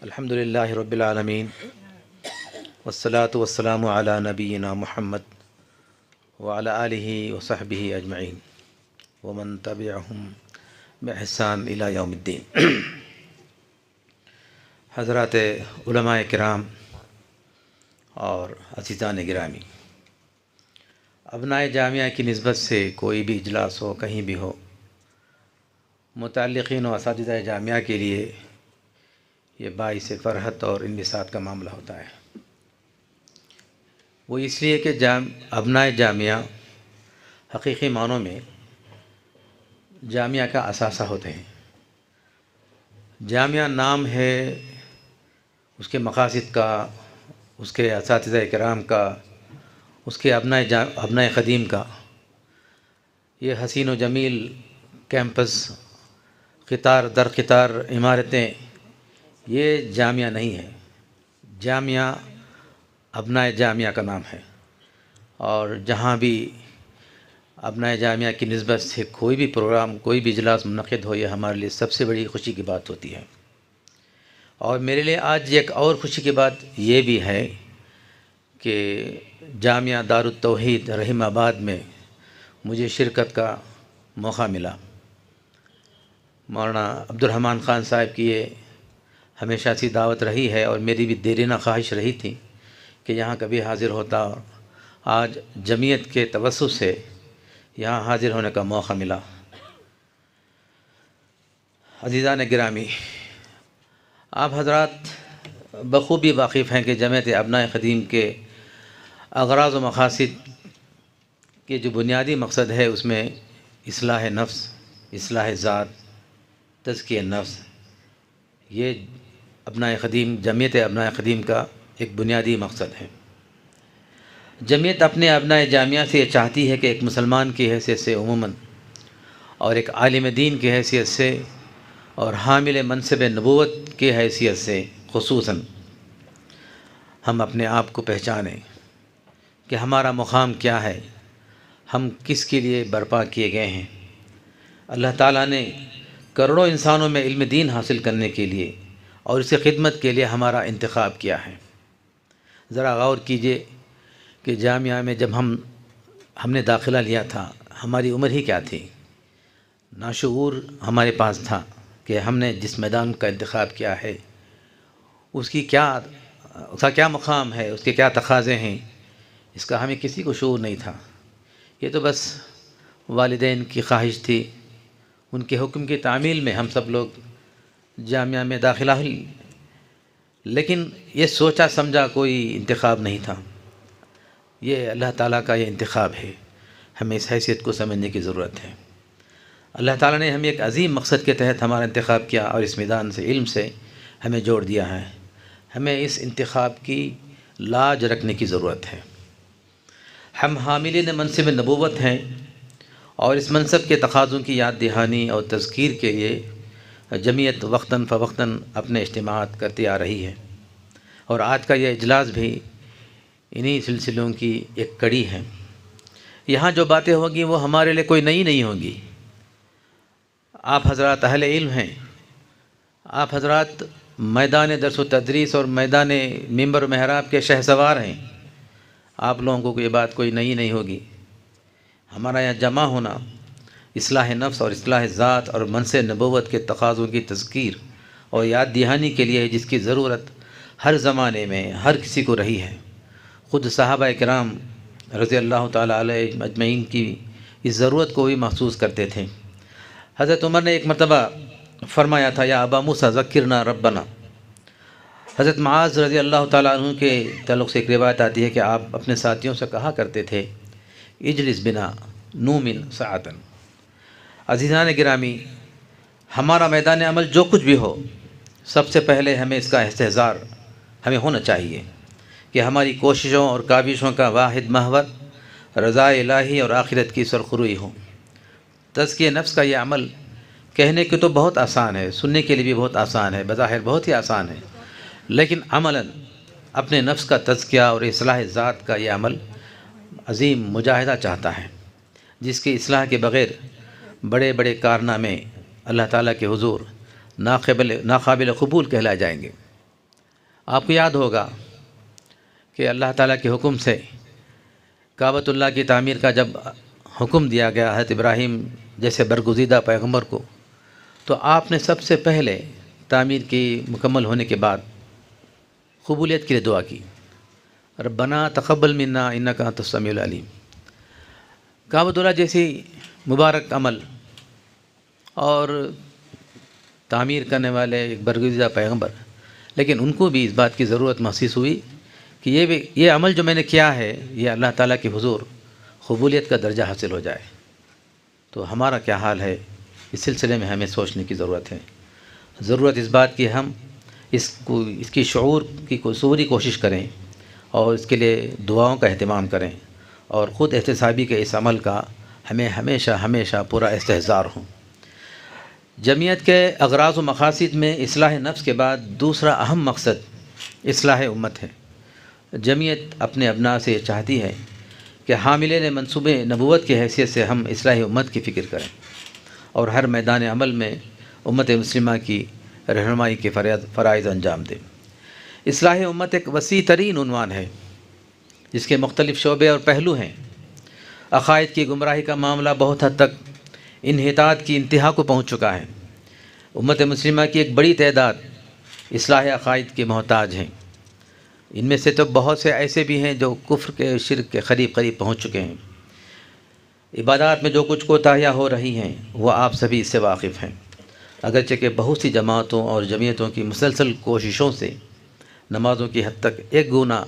الحمدللہ رب العالمین والصلاة والسلام علی نبینا محمد وعلی آلہ وصحبہ اجمعین ومن تبعہم بإحسان الی یوم الدین۔ حضرات علماء کرام اور عزیزان گرامی، ابنائے جامعہ کی نسبت سے کوئی بھی اجلاس ہو، کہیں بھی ہو، متعلقین و اساتذہ جامعہ کے لیے یہ باعث فرحت اور انبساط کا معاملہ ہوتا ہے۔ وہ اس لیے کہ ابنائے جامعہ حقیقی معنوں میں جامعہ کا اثاثہ ہوتے ہیں۔ جامعہ نام ہے اس کے مقاصد کا، اس کے اساتذہ کرام کا، اس کے ابنائے قدیم کا۔ یہ حسین و جمیل کیمپس، قطار در قطار عمارتیں، یہ جامعہ نہیں ہے۔ جامعہ ابنائے جامعہ کا نام ہے، اور جہاں بھی ابنائے جامعہ کی نسبت سے کوئی بھی پروگرام، کوئی بھی اجلاس منعقد ہو، یہ ہمارے لیے سب سے بڑی خوشی کی بات ہوتی ہے۔ اور میرے لیے آج ایک اور خوشی کی بات یہ بھی ہے کہ جامعہ دارالتوحید رحیم آباد میں مجھے شرکت کا موقع ملا۔ مولانا عبدالرحمن خان صاحب کی یہ ہمیشہ سی دعوت رہی ہے، اور میری بھی دیرینہ خواہش رہی تھی کہ یہاں کبھی حاضر ہوتا۔ آج جمعیت کے توسط سے یہاں حاضر ہونے کا موقع ملا۔ عزیزان گرامی، آپ حضرات بخوبی واقف ہیں کہ جمعیت ابنائے قدیم کے اغراض و مقاصد کے جو بنیادی مقصد ہے، اس میں اصلاح نفس، اصلاح ذات، تزکیہ نفس، یہ جمعیت ابنائے قدیم کا ایک بنیادی مقصد ہے۔ جمعیت اپنے ابنائے جامعہ سے یہ چاہتی ہے کہ ایک مسلمان کی حیثیت سے عموماً، اور ایک عالم دین کی حیثیت سے، اور حامل منصب نبوت کی حیثیت سے خصوصاً، ہم اپنے آپ کو پہچانیں کہ ہمارا مقام کیا ہے، ہم کس کے لیے برپا کیے گئے ہیں۔ اللہ تعالیٰ نے کروڑوں انسانوں میں علم دین حاصل کرنے کے لیے اور اس کی خدمت کے لیے ہمارا انتخاب کیا ہے۔ ذرا غور کیجئے کہ جامعہ میں جب ہم نے داخلہ لیا تھا، ہماری عمر ہی کیا تھی؟ ناشعور ہمارے پاس تھا کہ ہم نے جس میدان کا انتخاب کیا ہے، اس کا کیا مقام ہے، اس کے کیا تقاضے ہیں، اس کا ہمیں کسی کو شعور نہیں تھا۔ یہ تو بس والدین کی خواہش تھی، ان کے حکم کی تعمیل میں ہم سب لوگ جامعہ میں داخلہ ہوئی، لیکن یہ سوچا سمجھا کوئی انتخاب نہیں تھا۔ یہ اللہ تعالیٰ کا یہ انتخاب ہے، ہمیں اس حیثیت کو سمجھنے کی ضرورت ہے۔ اللہ تعالیٰ نے ہمیں ایک عظیم مقصد کے تحت ہمارا انتخاب کیا، اور اس میدان سے علم سے ہمیں جوڑ دیا ہے۔ ہمیں اس انتخاب کی لاج رکھنے کی ضرورت ہے۔ ہم حاملین منصب نبوت ہیں، اور اس منصب کے تقاضوں کی یاد دہانی اور تذکیر کے لیے جمعیت وقتاً فوقتاً اپنے اجتماعات کرتی آ رہی ہے، اور آج کا یہ اجلاس بھی انہی سلسلوں کی ایک کڑی ہے۔ یہاں جو باتیں ہوں گی وہ ہمارے لیے کوئی نئی نہیں ہوں گی۔ آپ حضرات اہل علم ہیں، آپ حضرات میدان درس و تدریس اور میدان ممبر و محراب کے شہسوار ہیں۔ آپ لوگوں کو یہ بات کوئی نئی نہیں ہوگی۔ ہمارا یہاں جمع ہونا اصلاح نفس اور اصلاح ذات اور منصب نبوت کے تقاضوں کی تذکیر اور یاد دہانی کے لیے ہے، جس کی ضرورت ہر زمانے میں ہر کسی کو رہی ہے۔ خود صحابہ کرام رضی اللہ تعالیٰ علیہ اجمعین کی اس ضرورت کو بھی محسوس کرتے تھے۔ حضرت عمر نے ایک مرتبہ فرمایا تھا، یا ابا موسیٰ ذکرنا ربنا۔ حضرت معاذ رضی اللہ تعالیٰ عنہ کے تعلق سے ایک روایت آتی ہے کہ آپ اپنے ساتھیوں سے کہا کرتے تھے، اجلس بنا نومن ساعتن۔ عزیزان گرامی، ہمارا میدان عمل جو کچھ بھی ہو، سب سے پہلے ہمیں اس کا استحضار ہمیں ہونا چاہیے کہ ہماری کوششوں اور کاوشوں کا واحد محور رضا الہی اور آخرت کی سرخروئی ہو۔ تزکیہ نفس کا یہ عمل کہنے کے تو بہت آسان ہے، سننے کے لیے بھی بہت آسان ہے، بظاہر بہت ہی آسان ہے، لیکن عملاً اپنے نفس کا تزکیہ اور اصلاح ذات کا یہ عمل عظیم مجاہدہ چاہتا ہے، جس کی اصلاح کے بغیر بڑے بڑے کارنامے اللہ تعالیٰ کے حضور ناقابل قبول کہلائے جائیں گے۔ آپ کو یاد ہوگا کہ اللہ تعالیٰ کے حکم سے کعبۃ اللہ کی تعمیر کا جب حکم دیا گیا حضرت ابراہیم جیسے برگزیدہ پیغمبر کو، تو آپ نے سب سے پہلے تعمیر کی مکمل ہونے کے بعد قبولیت کے لیے دعا کی، ربنا تقبل منا انک انت السمیع العلیم۔ کعبۃ اللہ جیسی مبارک عمل اور تعمیر کرنے والے ایک برگزیدہ پیغمبر، لیکن ان کو بھی اس بات کی ضرورت محسوس ہوئی کہ یہ عمل جو میں نے کیا ہے یہ اللہ تعالیٰ کے حضور قبولیت کا درجہ حاصل ہو جائے، تو ہمارا کیا حال ہے، اس سلسلے میں ہمیں سوچنے کی ضرورت ہے۔ ضرورت اس بات کی ہم اس کی شعور کی شعوری کوشش کریں اور اس کے لیے دعاؤں کا اہتمام کریں، اور خود احتسابی کے اس عمل کا ہمیں ہمیشہ پورا استحضار ہوں۔ جمعیت کے اغراض و مقاصد میں اصلاح نفس کے بعد دوسرا اہم مقصد اصلاح امت ہے۔ جمعیت اپنے ابناء سے چاہتی ہے کہ حاملین منصوبے نبوت کی حیثیت سے ہم اصلاح امت کی فکر کریں اور ہر میدان عمل میں امت مسلمہ کی رہنمائی کے فرائض انجام دیں۔ اصلاح امت ایک وسیع ترین عنوان ہے جس کے مختلف شعبے اور پہلو ہیں۔ عقائد کی گمراہی کا معاملہ بہت حد تک انحطاط کی انتہا کو پہنچ چکا ہے۔ امت مسلمہ کی ایک بڑی تعداد اصلاح عقائد کے محتاج ہیں۔ ان میں سے تو بہت سے ایسے بھی ہیں جو کفر کے شرک کے قریب پہنچ چکے ہیں۔ عبادات میں جو کچھ کوتاہیاں ہو رہی ہیں وہ آپ سبھی اس سے واقف ہیں۔ اگرچہ کہ بہت سی جماعتوں اور جمعیتوں کی مسلسل کوششوں سے نمازوں کی حد تک ایک گنا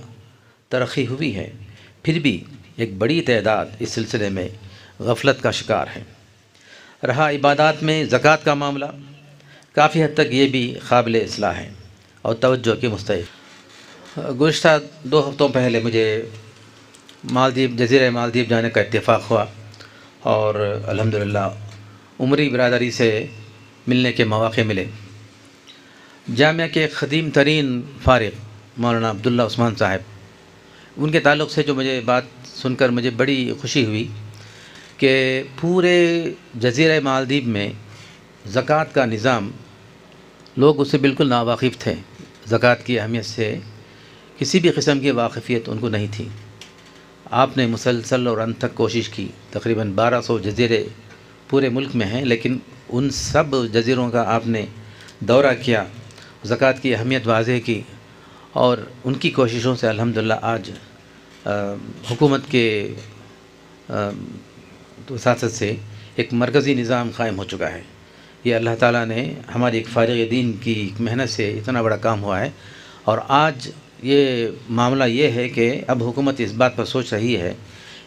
ترقی ہوئی ہے، پھر بھی ایک بڑی تعداد اس سلسلے میں غفلت کا شکار ہے۔ رہا عبادات میں زکوٰۃ کا معاملہ، کافی حد تک یہ بھی قابل اصلاح ہے اور توجہ کے مستحق۔ گزشتہ 2 ہفتوں پہلے مجھے جزیرہ مالدیپ جانے کا اتفاق ہوا اور الحمدللہ عمری برادری سے ملنے کے مواقع ملے۔ جامعہ کے قدیم ترین فارغ مولانا عبداللہ عثمان صاحب، ان کے تعلق سے جو مجھے بات سن کر مجھے بڑی خوشی ہوئی کہ پورے جزیرہ مالدیپ میں زکوٰۃ کا نظام لوگ اس سے بالکل ناواقف تھے۔ زکوٰۃ کی اہمیت سے کسی بھی قسم کی واقفیت ان کو نہیں تھی۔ آپ نے مسلسل اور انت تک کوشش کی، تقریباً 1200 جزیرے پورے ملک میں ہیں، لیکن ان سب جزیروں کا آپ نے دورہ کیا، زکوٰۃ کی اہمیت واضح کی، اور ان کی کوششوں سے الحمدللہ آج حکومت کے وساطت سے ایک مرکزی نظام قائم ہو چکا ہے۔ یہ اللہ تعالیٰ نے ہماری ایک فارغ دین کی محنت سے اتنا بڑا کام ہوا ہے، اور آج یہ معاملہ یہ ہے کہ اب حکومت اس بات پر سوچ رہی ہے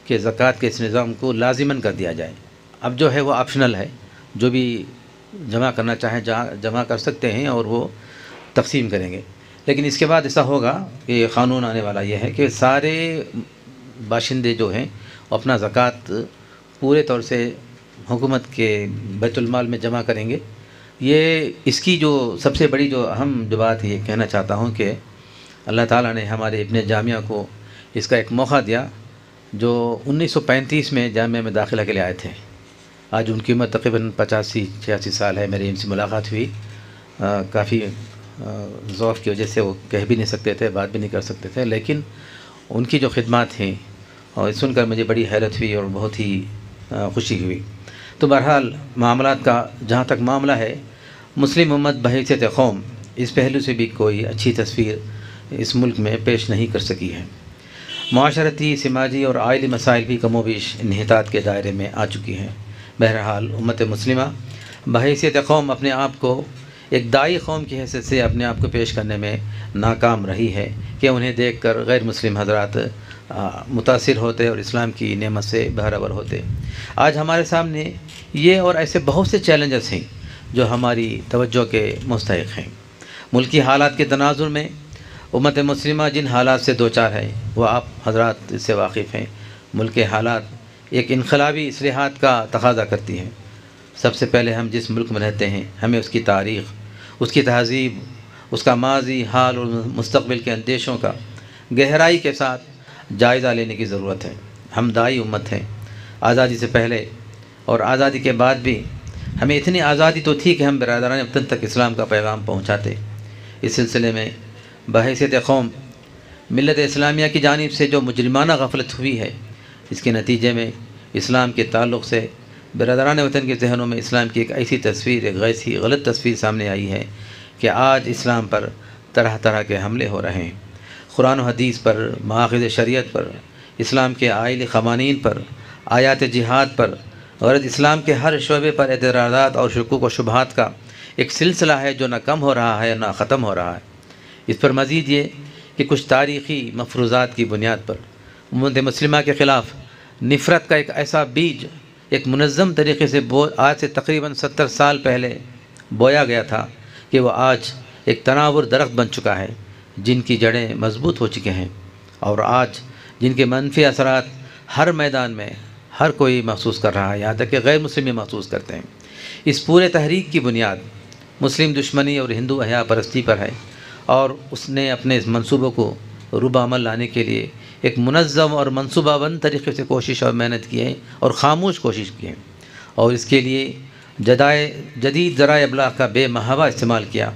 کہ زکوٰۃ کے اس نظام کو لازماً کر دیا جائے۔ اب جو ہے وہ آپشنل ہے، جو بھی جمع کرنا چاہیں جمع کر سکتے ہیں اور وہ تقسیم کریں گے، لیکن اس کے بعد ایسا ہوگا کہ قانون آنے والا یہ ہے کہ سارے باشندے جو ہیں اپنا زکوٰۃ پورے طور سے حکومت کے بیت المال میں جمع کریں گے۔ یہ اس کی جو سب سے بڑی جو اہم جو بات ہے، یہ کہنا چاہتا ہوں کہ اللہ تعالیٰ نے ہمارے ابن جامعہ کو اس کا ایک موقع دیا، جو 1935 میں جامعہ میں داخلہ کے لیے آئے تھے۔ آج ان کی عمر تقریباً 85-86 سال ہے۔ میری ان سے ملاقات ہوئی، کافی ضعف کی وجہ سے وہ کہہ بھی نہیں سکتے تھے، بات بھی نہیں کر سکتے تھے، لیکن ان کی جو خدمات ہیں اور سن کر مجھے بڑی حیرت ہوئی اور بہت ہی خوشی ہوئی۔ تو بہرحال معاملات کا جہاں تک معاملہ ہے، مسلم امت بحیثیت قوم اس پہلو سے بھی کوئی اچھی تصویر اس ملک میں پیش نہیں کر سکی ہے۔ معاشرتی، سماجی اور آئلی مسائل بھی کم و بیش انحطاط کے دائرے میں آ چکی ہیں۔ بہرحال امت مسلمہ بحیثیت قوم اپنے آپ کو ایک دائی قوم کی حیثیت سے اپنے آپ کو پیش کرنے میں ناکام رہی ہے کہ انہیں دیکھ کر غیر مسلم حضرات متاثر ہوتے اور اسلام کی نعمت سے بہرور ہوتے۔ آج ہمارے سامنے یہ اور ایسے بہت سے چیلنجز ہیں جو ہماری توجہ کے مستحق ہیں۔ ملکی حالات کے تناظر میں امت مسلمہ جن حالات سے دوچار ہے وہ آپ حضرات اس سے واقف ہیں۔ ملک کے حالات ایک انقلابی اصلاحات کا تقاضا کرتی ہیں۔ سب سے پہلے ہم جس ملک میں رہتے ہیں ہمیں اس کی تاریخ، اس کی تہذیب، اس کا ماضی، حال اور مستقبل کے اندیشوں کا گہرائی کے ساتھ جائزہ لینے کی ضرورت ہے۔ ہم دائی امت ہیں۔ آزادی سے پہلے اور آزادی کے بعد بھی ہمیں اتنی آزادی تو تھی کہ ہم برادران وطن تک اسلام کا پیغام پہنچاتے۔ اس سلسلے میں بحیثیت قوم ملت اسلامیہ کی جانب سے جو مجرمانہ غفلت ہوئی ہے، اس کے نتیجے میں اسلام کے تعلق سے برادران وطن کے ذہنوں میں اسلام کی ایک ایسی تصویر، ایک ایسی غلط تصویر سامنے آئی ہے کہ آج اسلام پر طرح طرح کے حملے ہو رہے ہیں۔ قرآن و حدیث پر، مآخذ شریعت پر، اسلام کے آئلی قوانین پر، آیات جہاد پر، غرض اسلام کے ہر شعبے پر اعتراضات اور شکوک و شبہات کا ایک سلسلہ ہے جو نہ کم ہو رہا ہے نہ ختم ہو رہا ہے۔ اس پر مزید یہ کہ کچھ تاریخی مفروضات کی بنیاد پر امت مسلمہ کے خلاف نفرت کا ایک ایسا بیج ایک منظم طریقے سے آج سے تقریباً 70 سال پہلے بویا گیا تھا کہ وہ آج ایک تناور درخت بن چکا ہے، جن کی جڑیں مضبوط ہو چکے ہیں اور آج جن کے منفی اثرات ہر میدان میں ہر کوئی محسوس کر رہا ہے، یہاں تک کہ غیر مسلم بھی محسوس کرتے ہیں۔ اس پورے تحریک کی بنیاد مسلم دشمنی اور ہندو حیا پرستی پر ہے، اور اس نے اپنے اس منصوبوں کو روبہ عمل لانے کے لیے ایک منظم اور منصوبہ بند طریقے سے کوشش اور محنت کی ہے اور خاموش کوشش کی ہے، اور اس کے لیے جدید ذرائع ابلاغ کا بے محابہ استعمال کیا،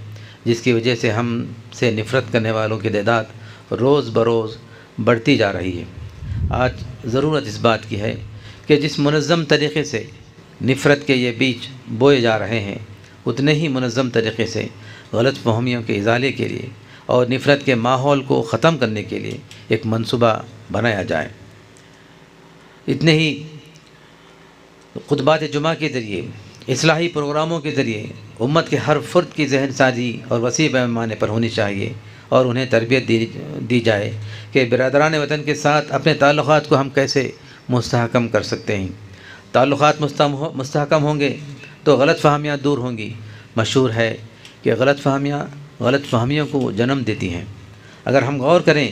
جس کی وجہ سے ہم سے نفرت کرنے والوں کی تعداد روز بروز بڑھتی جا رہی ہے۔ آج ضرورت اس بات کی ہے کہ جس منظم طریقے سے نفرت کے یہ بیج بوئے جا رہے ہیں، اتنے ہی منظم طریقے سے غلط فہمیوں کے ازالے کے لیے اور نفرت کے ماحول کو ختم کرنے کے لیے ایک منصوبہ بنایا جائے۔ اتنے ہی خطبات جمعہ کے ذریعے، اصلاحی پروگراموں کے ذریعے امت کے ہر فرد کی ذہن سازی اور وسیع پیمانے پر ہونی چاہیے، اور انہیں تربیت دی جائے کہ برادران وطن کے ساتھ اپنے تعلقات کو ہم کیسے مستحکم کر سکتے ہیں۔ تعلقات مستحکم ہوں گے تو غلط فہمیاں دور ہوں گی۔ مشہور ہے کہ غلط فہمیوں کو جنم دیتی ہیں۔ اگر ہم غور کریں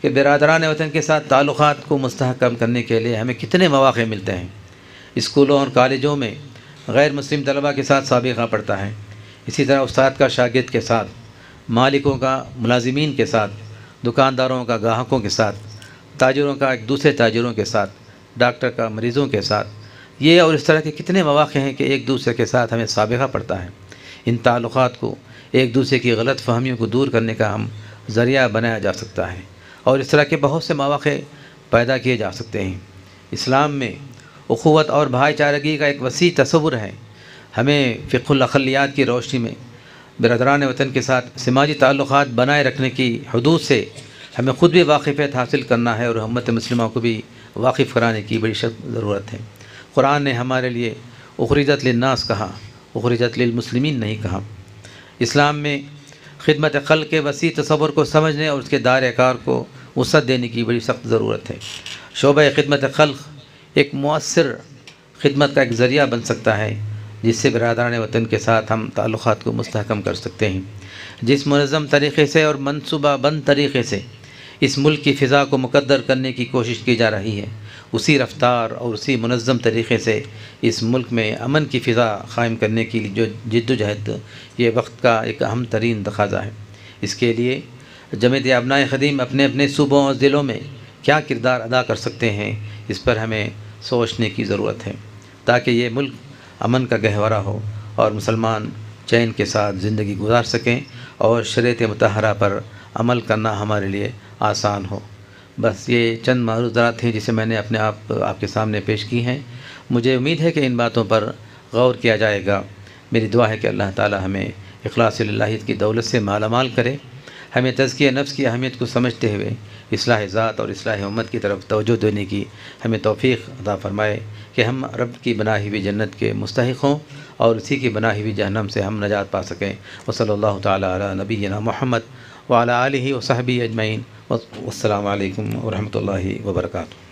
کہ برادران وطن کے ساتھ تعلقات کو مستحکم کرنے کے لیے ہمیں کتنے مواقع ملتے ہیں۔ اسکولوں اور کالجوں میں غیر مسلم طلباء کے ساتھ سابقہ پڑتا ہے، اسی طرح استاد کا شاگرد کے ساتھ، مالکوں کا ملازمین کے ساتھ، دکانداروں کا گاہکوں کے ساتھ، تاجروں کا ایک دوسرے تاجروں کے ساتھ، ڈاکٹر کا مریضوں کے ساتھ، یہ اور اس طرح کے کتنے مواقع ہیں کہ ایک دوسرے کے ساتھ ہمیں سابقہ پڑتا ہے۔ ان تعلقات کو ایک دوسرے کی غلط فہمیوں کو دور کرنے کا ہم ذریعہ بنایا جا سکتا ہے، اور اس طرح کے بہت سے مواقع پیدا کیے جا سکتے ہیں۔ اسلام میں اخوت اور بھائی چارگی کا ایک وسیع تصور ہے۔ ہمیں فقہ الاقلیات کی روشنی میں برادران وطن کے ساتھ سماجی تعلقات بنائے رکھنے کی حدود سے ہمیں خود بھی واقفیت حاصل کرنا ہے اور امت مسلمہ کو بھی واقف کرانے کی بڑی ضرورت ہے۔ قرآن نے ہمارے لیے اخرجت للناس کہا، اخرجت للمسلمین نہیں کہا۔ اسلام میں خدمت خلق کے وسیع تصور کو سمجھنے اور اس کے دائرۂ کار کو وسعت دینے کی بڑی سخت ضرورت ہے۔ شعبہ خدمت خلق ایک مؤثر خدمت کا ایک ذریعہ بن سکتا ہے، جس سے برادران وطن کے ساتھ ہم تعلقات کو مستحکم کر سکتے ہیں۔ جس منظم طریقے سے اور منصوبہ بند طریقے سے اس ملک کی فضا کو مقدر کرنے کی کوشش کی جا رہی ہے، اسی رفتار اور اسی منظم طریقے سے اس ملک میں امن کی فضا قائم کرنے کی جو جد و جہد یہ وقت کا ایک اہم ترین تقاضا ہے۔ اس کے لیے جمعیت ابنائے خدیم اپنے اپنے صوبوں اور ضلعوں میں کیا کردار ادا کر سکتے ہیں، اس پر ہمیں سوچنے کی ضرورت ہے، تاکہ یہ ملک امن کا گہوارہ ہو اور مسلمان چین کے ساتھ زندگی گزار سکیں اور شریعت مطہرہ پر عمل کرنا ہمارے لیے آسان ہو۔ بس یہ چند معروضات ہیں جسے میں نے اپنے آپ کے سامنے پیش کی ہیں۔ مجھے امید ہے کہ ان باتوں پر غور کیا جائے گا۔ میری دعا ہے کہ اللہ تعالی ہمیں اخلاص للہیت کی دولت سے مالا مال کرے، ہمیں تزکیہ نفس کی اہمیت کو سمجھتے ہوئے اصلاح ذات اور اصلاح امت کی طرف توجہ دینے کی ہمیں توفیق عطا فرمائے کہ ہم رب کی بنائی ہوئی جنت کے مستحق ہوں اور اسی کی بنائی ہوئی جہنم سے ہم نجات پا سکیں۔ وصلی اللہ تعالی علی نبینا محمد وعلی آلہ وصحبہ اجمعین، والسلام علیکم ورحمۃ اللہ وبرکاتہ۔